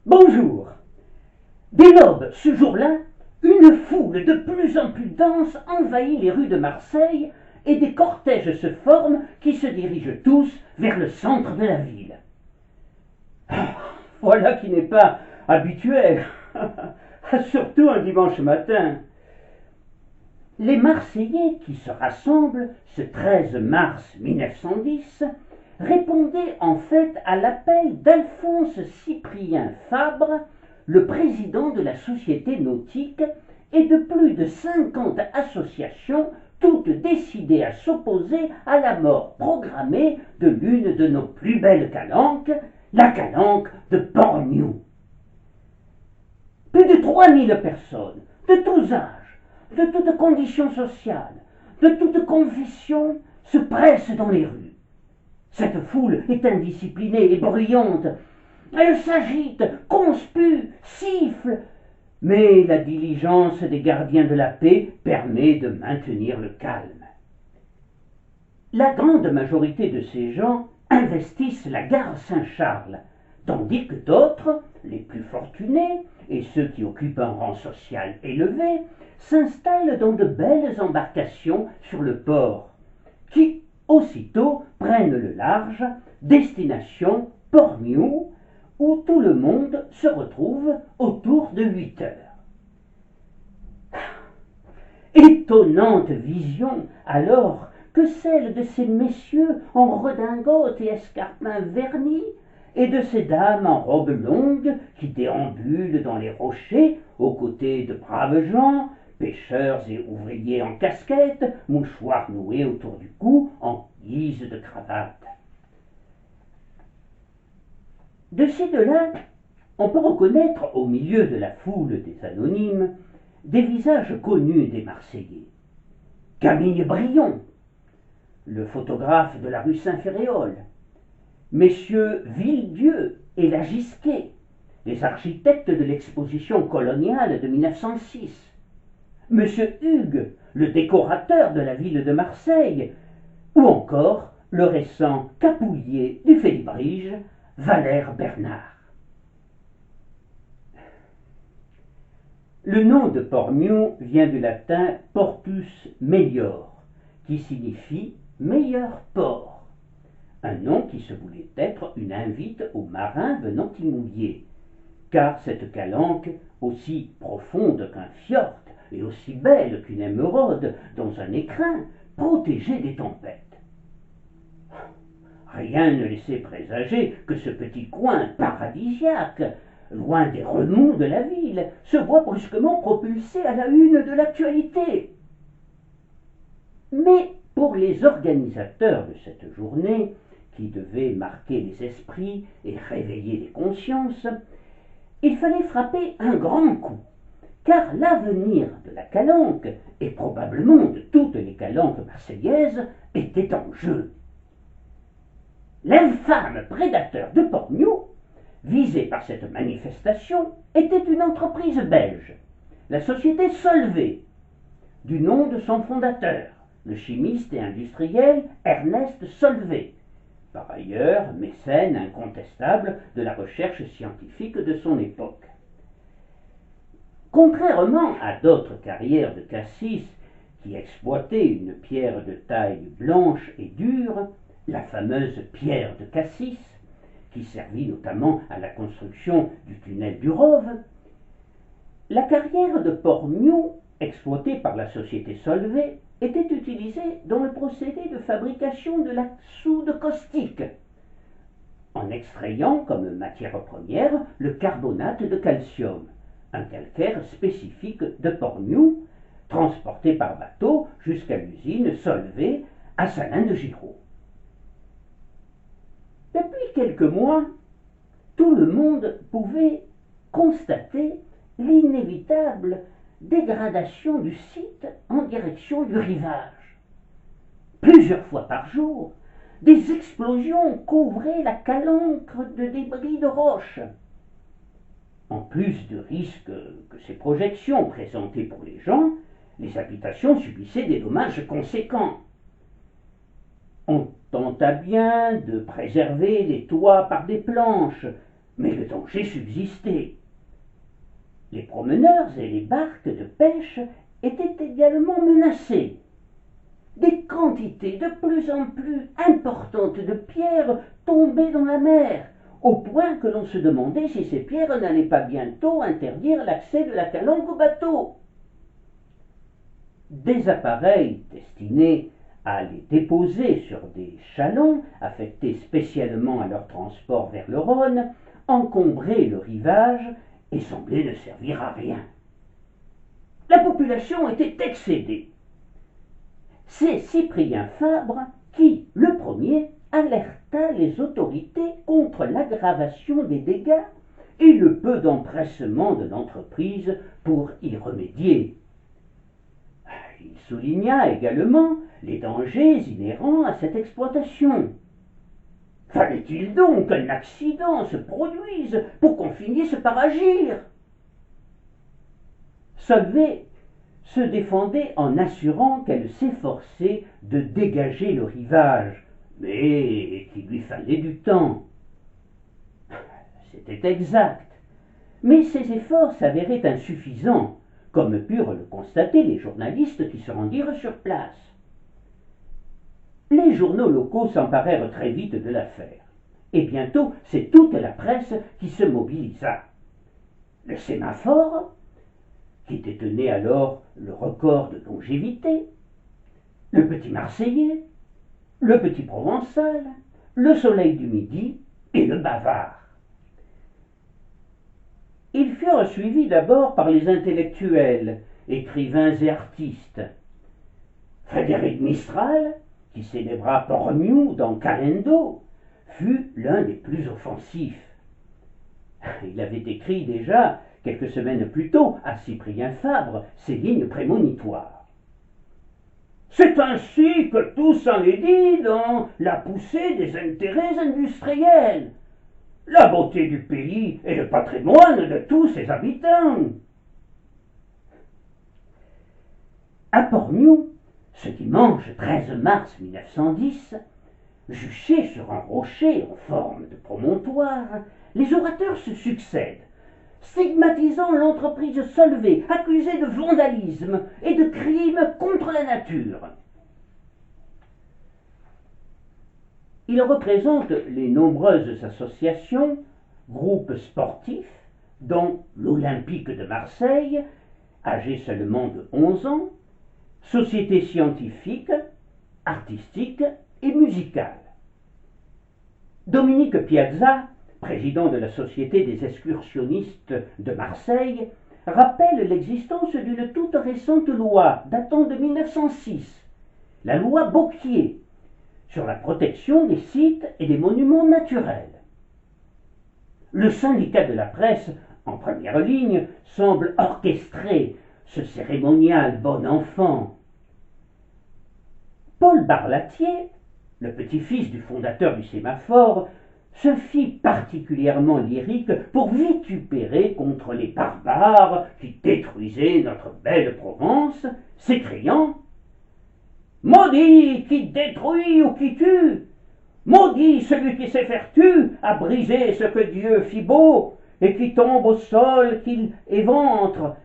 Bonjour. Dès l'aube, ce jour-là, une foule de plus en plus dense envahit les rues de Marseille et des cortèges se forment qui se dirigent tous vers le centre de la ville. Voilà qui n'est pas habituel, surtout un dimanche matin. Les Marseillais qui se rassemblent ce 13 mars 1910 répondaient en fait à l'appel d'Alphonse Cyprien Fabre, le président de la Société nautique, et de plus de 50 associations, toutes décidées à s'opposer à la mort programmée de l'une de nos plus belles calanques, la calanque de Port-New. Plus de 3000 personnes, de tous âges, de toutes conditions sociales, de toutes confessions, se pressent dans les rues. Cette foule est indisciplinée et bruyante. Elle s'agite, conspue, siffle, mais la diligence des gardiens de la paix permet de maintenir le calme. La grande majorité de ces gens investissent la gare Saint-Charles, tandis que d'autres, les plus fortunés et ceux qui occupent un rang social élevé, s'installent dans de belles embarcations sur le port, qui aussitôt prennent le large, destination Port-New, où tout le monde se retrouve autour de 8 heures. Étonnante vision alors que celle de ces messieurs en redingote et escarpins vernis, et de ces dames en robe longue qui déambulent dans les rochers aux côtés de braves gens, pêcheurs et ouvriers en casquette, mouchoirs noués autour du cou en guise de cravate. De ces deux-là, on peut reconnaître au milieu de la foule des anonymes des visages connus des Marseillais. Camille Brion, le photographe de la rue Saint-Féréol, messieurs Villedieu et Lagisquet, les architectes de l'exposition coloniale de 1906, monsieur Hugues, le décorateur de la ville de Marseille, ou encore le récent capouillier du Félibrige, Valère Bernard. Le nom de Port-New vient du latin portus melior, qui signifie meilleur port, un nom qui se voulait être une invite aux marins venant y mouiller, car cette calanque, aussi profonde qu'un fjord et aussi belle qu'une émeraude dans un écrin, protégeait des tempêtes. Rien ne laissait présager que ce petit coin paradisiaque, loin des remous de la ville, se voit brusquement propulsé à la une de l'actualité. Mais pour les organisateurs de cette journée, qui devait marquer les esprits et réveiller les consciences, il fallait frapper un grand coup, car l'avenir de la calanque, et probablement de toutes les calanques marseillaises, était en jeu. L'infâme prédateur de Port-New, visé par cette manifestation, était une entreprise belge, la société Solvay, du nom de son fondateur, le chimiste et industriel Ernest Solvay, par ailleurs mécène incontestable de la recherche scientifique de son époque. Contrairement à d'autres carrières de cassis qui exploitaient une pierre de taille blanche et dure, la fameuse pierre de Cassis, qui servit notamment à la construction du tunnel du Rove, la carrière de Port-New, exploitée par la société Solvay, était utilisée dans le procédé de fabrication de la soude caustique, en extrayant comme matière première le carbonate de calcium, un calcaire spécifique de Port-New, transporté par bateau jusqu'à l'usine Solvay à Salins-de-Giraud. Depuis quelques mois, tout le monde pouvait constater l'inévitable dégradation du site en direction du rivage. Plusieurs fois par jour, des explosions couvraient la calanque de débris de roches. En plus du risque que ces projections présentaient pour les gens, les habitations subissaient des dommages conséquents. On tenta bien de préserver les toits par des planches, mais le danger subsistait. Les promeneurs et les barques de pêche étaient également menacés. Des quantités de plus en plus importantes de pierres tombaient dans la mer, au point que l'on se demandait si ces pierres n'allaient pas bientôt interdire l'accès de la calanque au bateau. Des appareils destinés à les déposer sur des chalands affectés spécialement à leur transport vers le Rhône encombraient le rivage et semblaient ne servir à rien. La population était excédée. C'est Cyprien Fabre qui, le premier, alerta les autorités contre l'aggravation des dégâts et le peu d'empressement de l'entreprise pour y remédier. Il souligna également les dangers inhérents à cette exploitation. Fallait-il donc qu'un accident se produise pour qu'on finisse par agir? Solvay se défendait en assurant qu'elle s'efforçait de dégager le rivage, mais qu'il lui fallait du temps. C'était exact, mais ces efforts s'avéraient insuffisants, comme purent le constater les journalistes qui se rendirent sur place. Les journaux locaux s'emparèrent très vite de l'affaire, et bientôt c'est toute la presse qui se mobilisa. Le Sémaphore, qui détenait alors le record de longévité, le Petit Marseillais, le Petit Provençal, le Soleil du Midi et le Bavard. Ils furent suivis d'abord par les intellectuels, écrivains et artistes. Frédéric Mistral, qui célébra Porniou dans Calendo, fut l'un des plus offensifs. Il avait écrit déjà, quelques semaines plus tôt, à Cyprien Fabre, ces lignes prémonitoires. C'est ainsi que tout s'en est dit dans la poussée des intérêts industriels, la beauté du pays et le patrimoine de tous ses habitants. À Porniou, ce dimanche 13 mars 1910, juchés sur un rocher en forme de promontoire, les orateurs se succèdent, stigmatisant l'entreprise Solvay, accusée de vandalisme et de crimes contre la nature. Ils représentent les nombreuses associations, groupes sportifs, dont l'Olympique de Marseille, âgé seulement de 11 ans, sociétés scientifiques, artistiques et musicales. Dominique Piazza, président de la Société des excursionnistes de Marseille, rappelle l'existence d'une toute récente loi datant de 1906, la loi Bocquier, sur la protection des sites et des monuments naturels. Le syndicat de la presse, en première ligne, semble orchestrer ce cérémonial bon enfant. Paul Barlatier, le petit-fils du fondateur du Sémaphore, se fit particulièrement lyrique pour vitupérer contre les barbares qui détruisaient notre belle Provence, s'écriant « Maudit qui détruit ou qui tue, maudit celui qui sait faire tu à briser ce que Dieu fit beau et qui tombe au sol qu'il éventre,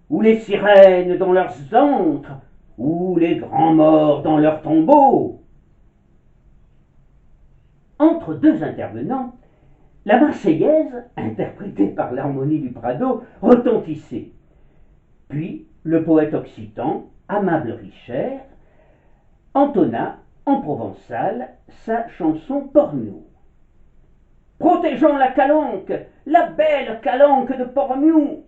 ou les sirènes dans leurs antres, ou les grands morts dans leurs tombeaux. » Entre deux intervenants, la Marseillaise, interprétée par l'harmonie du Prado, retentissait. Puis le poète occitan, Amable Richer, entonna en provençal sa chanson Porniou. Protégeons la calanque, la belle calanque de Porniou.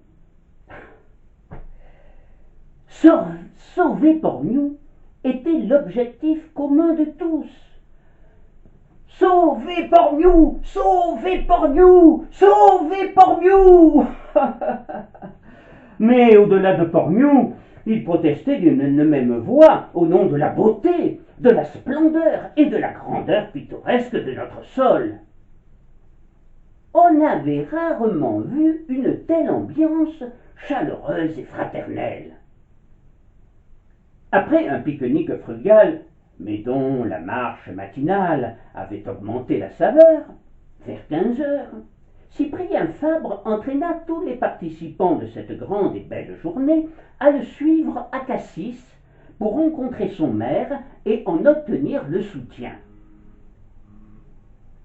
Sauver Porniou était l'objectif commun de tous. Sauvez Porniou, sauvez Porniou, sauvez Porniou. Mais au-delà de Porniou, il protestait d'une même voix au nom de la beauté, de la splendeur et de la grandeur pittoresque de notre sol. On avait rarement vu une telle ambiance chaleureuse et fraternelle. Après un pique-nique frugal, mais dont la marche matinale avait augmenté la saveur, vers 15 heures, Cyprien Fabre entraîna tous les participants de cette grande et belle journée à le suivre à Cassis pour rencontrer son maire et en obtenir le soutien.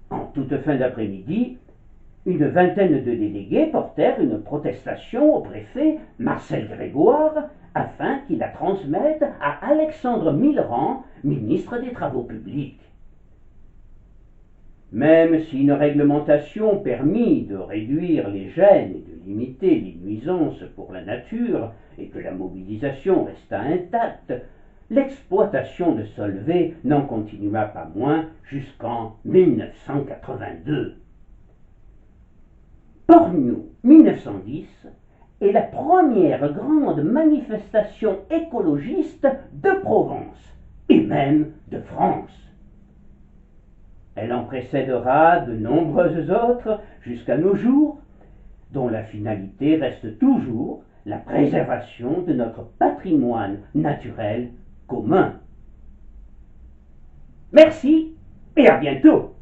En toute fin d'après-midi, une vingtaine de délégués portèrent une protestation au préfet Marcel Grégoire afin qu'il la transmette à Alexandre Millerand, ministre des Travaux publics. Même si une réglementation permit de réduire les gênes et de limiter les nuisances pour la nature et que la mobilisation resta intacte, l'exploitation de Solvay n'en continua pas moins jusqu'en 1982. Porgnou 1910 est la première grande manifestation écologiste de Provence et même de France. Elle en précédera de nombreuses autres jusqu'à nos jours, dont la finalité reste toujours la préservation de notre patrimoine naturel commun. Merci et à bientôt.